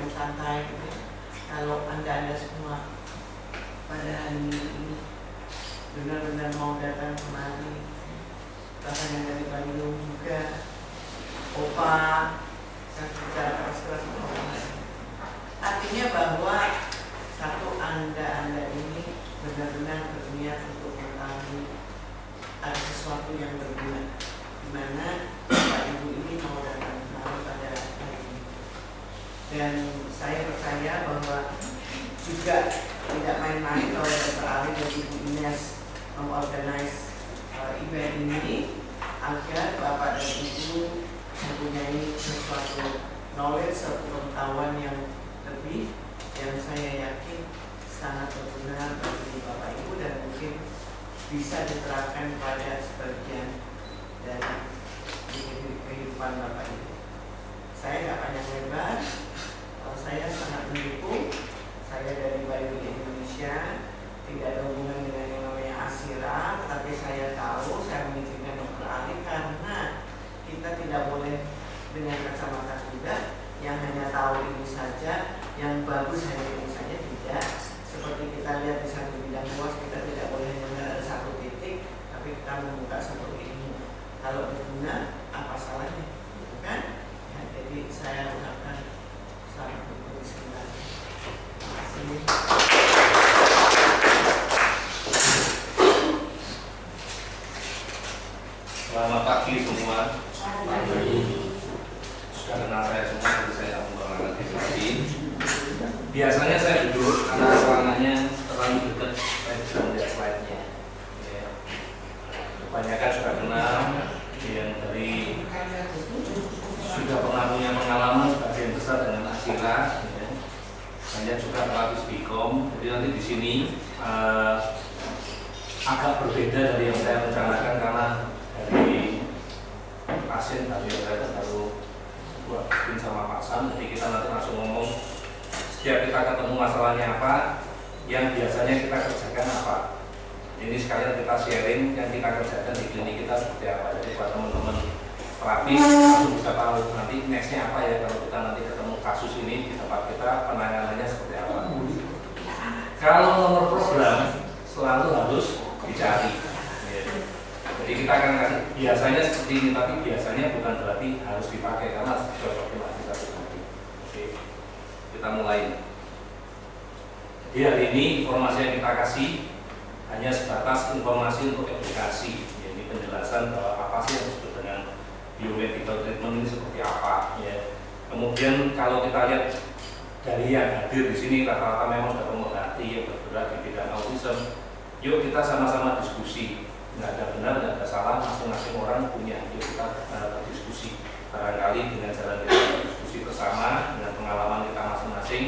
yang santai gitu. Kalau anda semua pada hari ini benar-benar mau datang kemari, bahkan yang dari Bandung juga, Opa, saya bicara keras-keras sama Opa. Artinya bahwa satu, anda ini benar-benar berniat untuk mengetahui ada sesuatu yang berguna, di mana Bapak Ibu ini mau datang kemari pada hari ini. Dan saya percaya bahwa juga tidak main-main kalau Dr. Ali dan Ibu Ines mengorganize event ini agar Bapak dan Ibu mempunyai sesuatu knowledge, suatu pengetahuan yang lebih, yang saya yakin sangat berguna bagi Bapak Ibu dan mungkin bisa diterapkan pada sebagian dari kehidupan Bapak Ibu. Saya nggak panjang lebar, saya sangat mendukung. Saya dari Bayu Indonesia, tidak ada hubungan dengan yang namanya Asira, tapi saya tahu saya mengizinkan Dr. Ali karena kita tidak boleh dengan kacamata kuda yang hanya tahu ini saja, yang bagus hanya ini saja, tidak. Seperti kita lihat di satu bidang luas, kita tidak boleh hanya melihat satu titik, tapi kita membuka satu ilmu. Kalau berguna, apa salahnya, kan? Ya, jadi saya ucapkan selamat bertugas kembali. Selamat pagi semua. Sudah kenal saya semua, jadi saya tidak mengulangi lagi. Biasanya saya duduk karena ruangannya terlalu dekat, saya bisa melihat slide-nya. Ya. Kebanyakan sudah kenal, yang dari sudah punya pengalaman sebagian besar dengan Asira. Banyak juga pelapis Bikom, jadi nanti di sini agak berbeda dari yang saya rencanakan karena dari pasien tadi saya baru buat sama Pak Sam, jadi kita nanti langsung ngomong setiap kita ketemu masalahnya apa, yang biasanya kita kerjakan apa. Ini sekalian kita sharing yang kita kerjakan di klinik kita seperti apa, jadi buat teman-teman terapis langsung bisa tahu nanti nextnya apa ya kalau kita nanti ketemu kasus ini di tempat kita, penanganannya seperti apa. Kalau nomor program selalu harus dicari. Jadi kita akan kasih biasanya seperti ini, tapi biasanya bukan berarti harus dipakai karena cocoknya masih satu lagi. Oke, kita mulai. Jadi hari ini informasi yang kita kasih hanya sebatas informasi untuk edukasi, jadi penjelasan bahwa apa sih yang disebut dengan biomedical treatment ini seperti apa. Ya. Kemudian kalau kita lihat dari yang hadir di sini rata-rata memang sudah pemerhati yang bergerak di bidang autism. Yuk kita sama-sama diskusi. Nggak ada benar, nggak ada salah, masing-masing orang punya. Yuk kita berdiskusi. Barangkali dengan jalan kita berdiskusi bersama, dengan pengalaman kita masing-masing,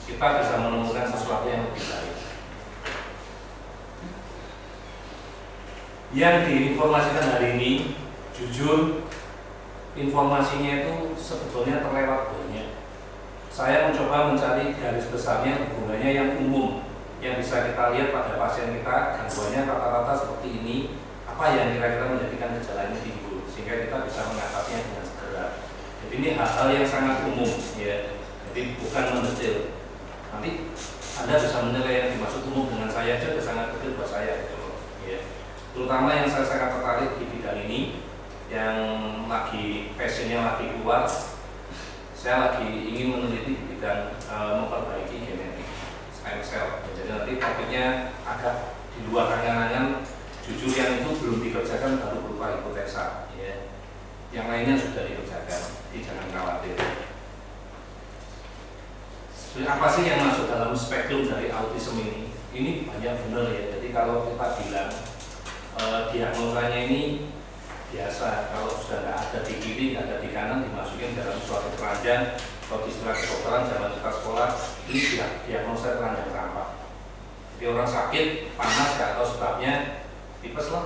kita bisa menemukan sesuatu yang lebih baik. Yang diinformasikan hari ini, jujur, informasinya itu sebetulnya terlewat banyak. Saya mencoba mencari garis besarnya hubungannya yang umum, yang bisa kita lihat pada pasien kita, gangguannya rata-rata seperti ini, apa yang kira-kira menjadikan gejala ini timbul, sehingga kita bisa mengatasinya dengan segera. Jadi ini hal-hal yang sangat umum, ya. Jadi bukan mendetail. Nanti Anda bisa menilai yang dimaksud umum dengan saya aja, sangat kecil buat saya, gitu loh. Ya. Terutama yang saya sangat tertarik di bidang ini, yang lagi passionnya lagi keluar, saya lagi ingin meneliti di bidang memperbaiki genetik stem cell. Jadi nanti topiknya agak di luar angan-angan, jujur yang itu belum dikerjakan baru berupa hipotesa. Ya. Yang lainnya sudah dikerjakan, jadi jangan khawatir. Apa sih yang masuk dalam spektrum dari autism ini? Ini banyak benar ya. Jadi kalau kita bilang diagnosanya ini biasa, kalau sudah nggak ada di kiri, nggak ada di kanan, dimasukin dalam suatu keranjang. Kalau istilah kedokteran zaman kita sekolah, ini diagnosa keranjang sampah. Jadi orang sakit, panas, nggak tahu sebabnya, tipes lah,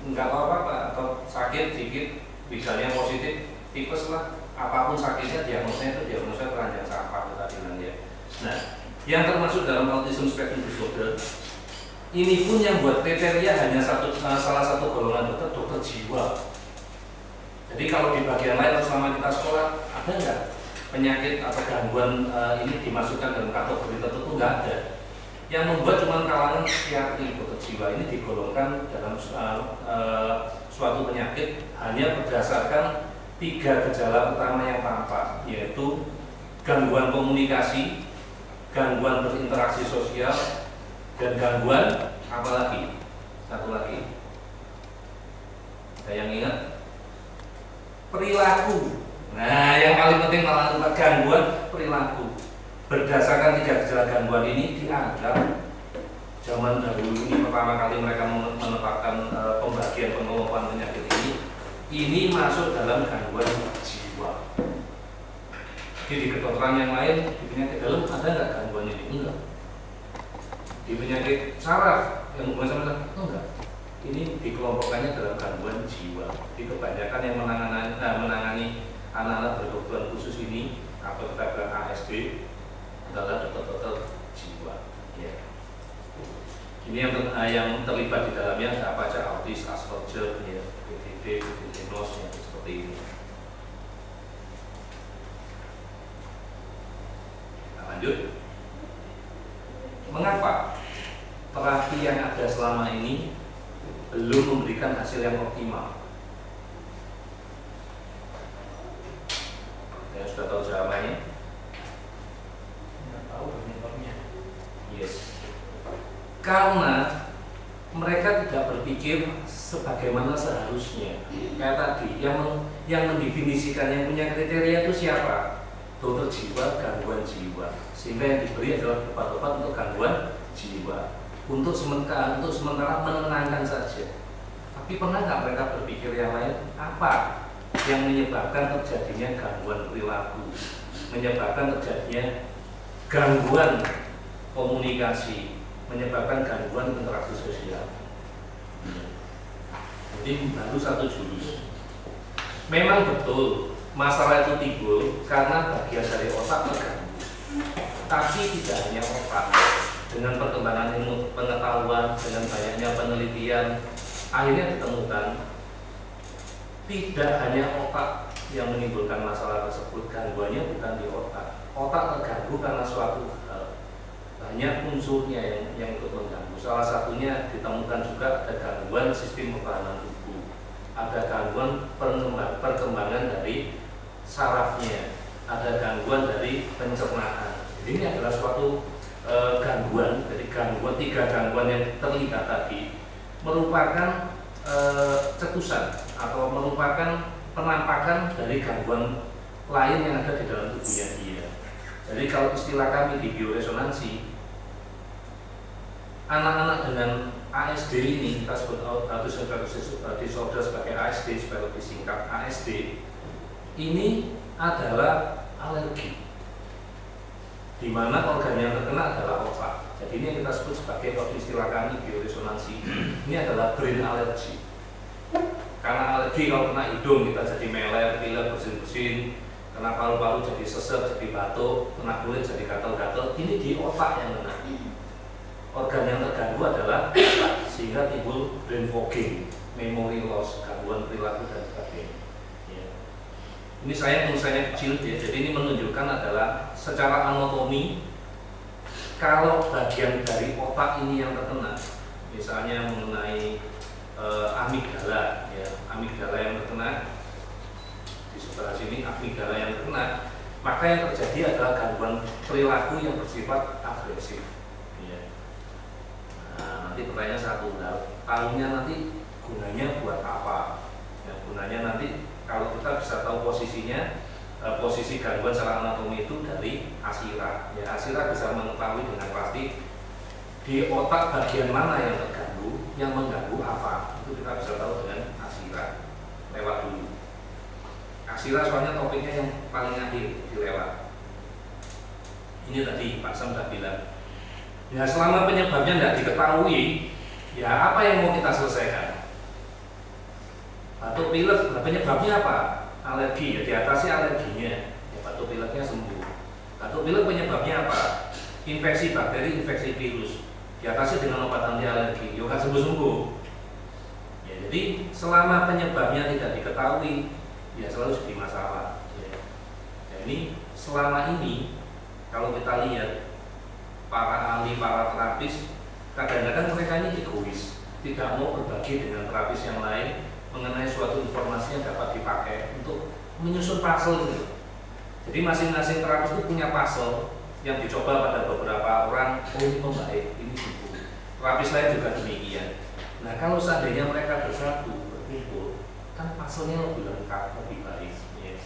nggak tahu apa-apa, atau sakit dikit, misalnya positif, tipes lah, apapun sakitnya, diagnosanya itu diagnosa keranjang sampah, kita bilang ya. Nah, yang termasuk dalam autism spectrum disorder, ini pun yang buat kriteria hanya salah satu golongan dokter jiwa. Jadi kalau di bagian lain selama kita sekolah ada nggak penyakit atau gangguan ini dimasukkan dalam kategori tertentu, nggak ada. Yang membuat cuma kalangan psikiatri dokter jiwa ini digolongkan dalam suatu penyakit hanya berdasarkan 3 gejala utama yang tampak, yaitu gangguan komunikasi, gangguan berinteraksi sosial, dan gangguan apa lagi? Satu lagi, ada yang ingat? Perilaku. Nah, yang paling penting malah gangguan perilaku. Berdasarkan 3 gejala gangguan ini dianggap zaman dahulu ini pertama kali mereka menetapkan pembagian pengelompokan penyakit ini masuk dalam gangguan jiwa. Jadi di kedokteran yang lain, di penyakit dalam ada nggak gangguan ini? Enggak. Di penyakit saraf yang hubungan sama enggak. Ini dikelompokkannya dalam gangguan jiwa. Di kebanyakan yang menangani anak-anak berkebutuhan khusus ini atau kita bilang ASD adalah dokter-dokter jiwa. Ya. Ini yang terlibat di dalamnya ada apa aja, autis, Asperger, ya, PDD, PDD-NOS, yang seperti ini. Kita lanjut. Mengapa terapi yang ada selama ini belum memberikan hasil yang optimal? Ya, sudah tahu jawabannya? Yes. Karena mereka tidak berpikir sebagaimana seharusnya. Kayak tadi, yang mendefinisikan, yang punya kriteria itu siapa? Dokter jiwa, gangguan jiwa. Sehingga yang diberi adalah obat-obat untuk gangguan jiwa. Untuk sementara menenangkan saja. Tapi pernah nggak mereka berpikir yang lain? Apa yang menyebabkan terjadinya gangguan perilaku? Menyebabkan terjadinya gangguan komunikasi, menyebabkan gangguan interaksi sosial. Jadi baru 1 jurus. Memang betul masalah itu timbul karena bagian dari otak terganggu. Tapi tidak hanya otak. Dengan perkembangan ilmu pengetahuan, dengan banyaknya penelitian, akhirnya ditemukan tidak hanya otak yang menimbulkan masalah tersebut. Gangguannya bukan di otak. Otak terganggu karena suatu hal. Banyak unsurnya yang ikut mengganggu. Salah satunya ditemukan juga ada gangguan sistem pertahanan tubuh, ada gangguan perkembangan dari sarafnya, ada gangguan dari pencernaan. Jadi ini adalah suatu gangguan. Jadi 3 gangguan yang terlihat tadi merupakan cetusan atau merupakan penampakan dari gangguan lain yang ada di dalam tubuhnya dia. Jadi kalau istilah kami di bioresonansi, anak-anak dengan ASD ini kita sebut autism disorder sebagai ASD supaya lebih singkat. ASD ini adalah alergi, di mana organ yang terkena adalah otak. Jadi ini yang kita sebut sebagai, kalau istilah kami bioresonansi, ini adalah brain allergy. Karena alergi, kalau kena hidung kita jadi meler, pilek, bersin-bersin, kena paru-paru jadi sesek, jadi batuk, kena kulit jadi gatal-gatal. Ini di otak yang kena. Organ yang terganggu adalah otak, sehingga timbul brain fogging, memory loss, gangguan perilaku dan sebagainya. Ya. Ini tulisannya kecil ya, jadi ini menunjukkan adalah secara anatomi, kalau bagian dari otak ini yang terkena, misalnya mengenai amigdala, ya, amigdala yang terkena di sebelah sini, amigdala yang terkena, maka yang terjadi adalah gangguan perilaku yang bersifat agresif. Ya. Nah, nanti pertanyaan satu, tahunya nanti gunanya buat apa? Ya, gunanya nanti kalau kita bisa tahu posisinya, posisi gangguan secara anatomi itu dari asira. Ya, asira bisa mengetahui dengan pasti di otak bagian mana yang terganggu, yang mengganggu apa. Itu kita bisa tahu dengan asira. Lewat dulu. Asira soalnya topiknya yang paling akhir dilewat. Ini tadi Pak Sam sudah bilang. Ya, selama penyebabnya tidak diketahui, ya apa yang mau kita selesaikan? Batuk pilek, penyebabnya apa? Alergi, ya diatasi alerginya, ya batuk pileknya sembuh. Batuk pilek penyebabnya apa? Infeksi bakteri, infeksi virus, diatasi dengan obat anti alergi, ya nggak sembuh-sembuh. Ya, jadi selama penyebabnya tidak diketahui, ya selalu jadi masalah. Ya. Ya, ini selama ini kalau kita lihat para ahli, para terapis, kadang-kadang mereka ini egois, tidak mau berbagi dengan terapis yang lain mengenai suatu informasi yang dapat dipakai untuk menyusun puzzle gitu. Jadi masing-masing terapis itu punya puzzle yang dicoba pada beberapa orang. Oh, ini membaik, ini gitu. Terapis lain juga demikian. Nah, kalau seandainya mereka bersatu, berkumpul, kan puzzle-nya lebih lengkap, lebih baik. Yes.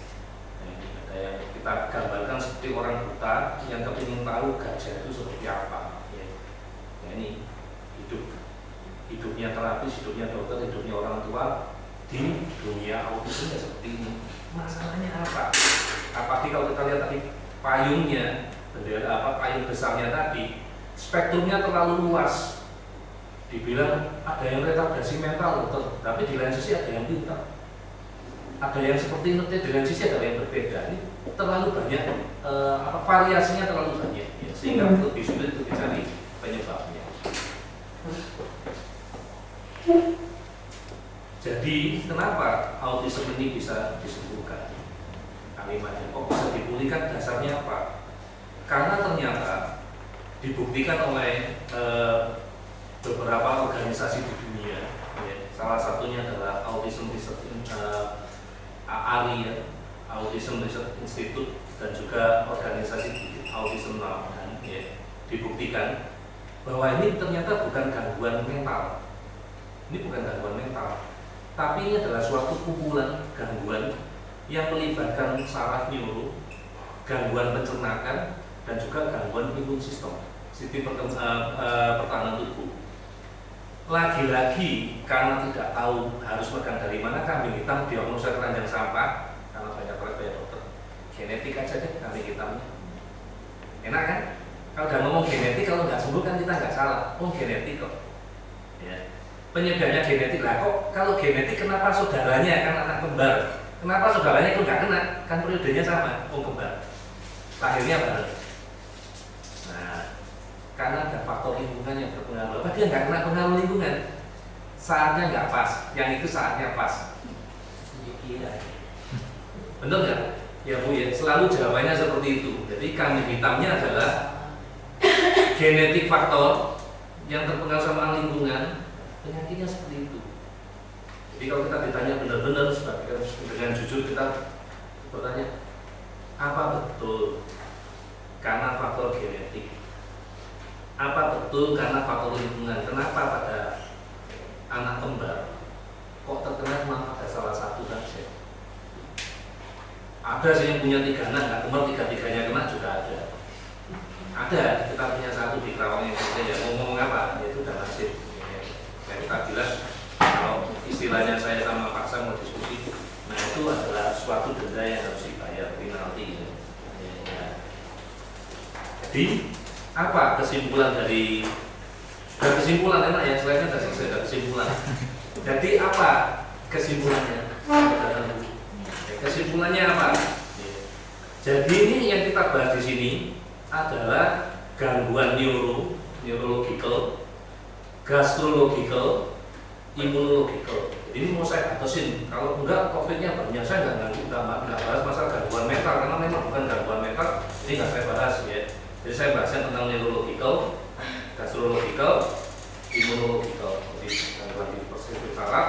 Nah, ada yang kita gambarkan seperti orang buta yang kepingin tahu gajah itu seperti apa. Ya. Nah, ini hidupnya terapis, hidupnya dokter, hidupnya orang tua di dunia autism seperti ini. Masalahnya apa? Apalagi kalau kita lihat tadi payungnya, payung besarnya tadi, spektrumnya terlalu luas. Dibilang ada yang retardasi mental, betul. Tapi di lain sisi ada yang pintar. Ada yang seperti itu, di lain sisi ada yang berbeda. Ini terlalu banyak, variasinya terlalu banyak, ya, sehingga lebih sulit untuk dicari penyebabnya. Jadi kenapa autism ini bisa disembuhkan? Kalimatnya kok bisa dipulihkan, dasarnya apa? Karena ternyata dibuktikan oleh beberapa organisasi di dunia, ya. Salah satunya adalah Autism Research ARI, ya, Autism Research Institute, dan juga organisasi Autism Now, ya, dibuktikan bahwa ini ternyata bukan gangguan mental. Ini bukan gangguan mental, tapi ini adalah suatu kumpulan gangguan yang melibatkan saraf neuro, gangguan pencernaan, dan juga gangguan imun sistem pertahanan tubuh. Lagi-lagi karena tidak tahu harus pegang dari mana, kambing hitam diagnosa keranjang sampah, karena banyak dokter. Genetik aja deh kambing hitamnya. Enak kan? Kalau udah ngomong genetik, kalau nggak sembuh kan kita nggak salah. Oh, genetik kok. Ya. Penyebabnya genetik lah. Kok kalau genetik kenapa saudaranya kan anak kembar? Kenapa saudaranya itu nggak kena? Kan periodenya sama, kembar. Lahirnya bareng. Nah, karena ada faktor lingkungan yang berpengaruh. Apa dia nggak kena pengaruh lingkungan? Saatnya nggak pas. Yang itu saatnya pas. Iya. Bener nggak? Ya Bu ya. Selalu jawabannya seperti itu. Jadi kambing hitamnya adalah genetik faktor yang terpengaruh sama lingkungan. Penyakitnya seperti itu. Jadi kalau kita ditanya benar-benar dengan jujur, kita bertanya, apa betul karena faktor genetik? Apa betul karena faktor lingkungan? Kenapa pada anak kembar kok terkena cuma pada salah satu saja? Ada sih yang punya 3 anak, nggak kembar 3-3-nya kena juga ada. Ada, kita punya satu di Kerawang yang kita ya ngomong apa? Itu udah nasib. Ya, kita bilang kalau istilahnya saya sama Pak Sam mau diskusi, nah itu adalah suatu denda yang harus dibayar, penalti. Ya. Jadi apa kesimpulan dari, sudah kesimpulan enak ya, selainnya sudah selesai, sudah kesimpulan. Jadi apa kesimpulannya? Kesimpulannya apa? Jadi ini yang kita bahas di sini adalah gangguan neurological, gastrological, imunological. Jadi ini mau saya batasin. Kalau enggak, COVID-nya banyak, saya nggak bahas masalah gangguan mental, karena memang bukan gangguan mental, ini nggak saya bahas ya. Jadi saya bahasnya tentang neurological, gastrological, imunological. Jadi gangguan di sistem saraf,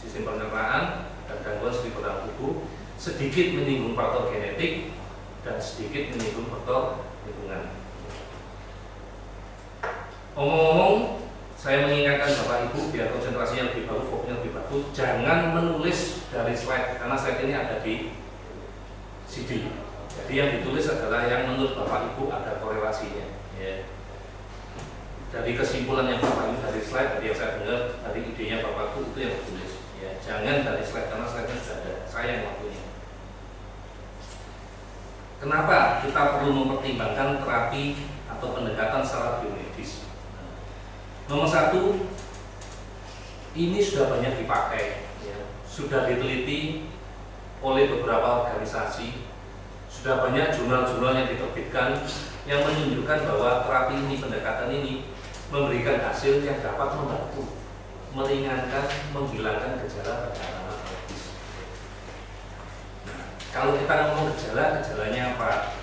sistem pencernaan, dan gangguan sistem pertahanan tubuh, sedikit menyinggung faktor genetik dan sedikit menyinggung faktor lingkungan. Omong-omong, saya mengingatkan Bapak Ibu biar konsentrasinya lebih bagus, fokusnya lebih bagus, jangan menulis dari slide, karena slide ini ada di CD. Jadi yang ditulis adalah yang menurut Bapak Ibu ada korelasinya. Ya. Dari kesimpulan yang Bapak Ibu dari slide, dari yang saya dengar, dari idenya Bapak Ibu itu yang ditulis. Ya, jangan dari slide, karena slide-nya sudah ada. Saya yang waktunya. Kenapa kita perlu mempertimbangkan terapi atau pendekatan secara biomedis? Nomor 1, ini sudah banyak dipakai, ya. Sudah diteliti oleh beberapa organisasi, sudah banyak jurnal-jurnal yang diterbitkan yang menunjukkan bahwa terapi ini, pendekatan ini memberikan hasil yang dapat membantu meringankan, menghilangkan gejala pada anak autis. Nah, kalau kita ngomong gejala, gejalanya apa?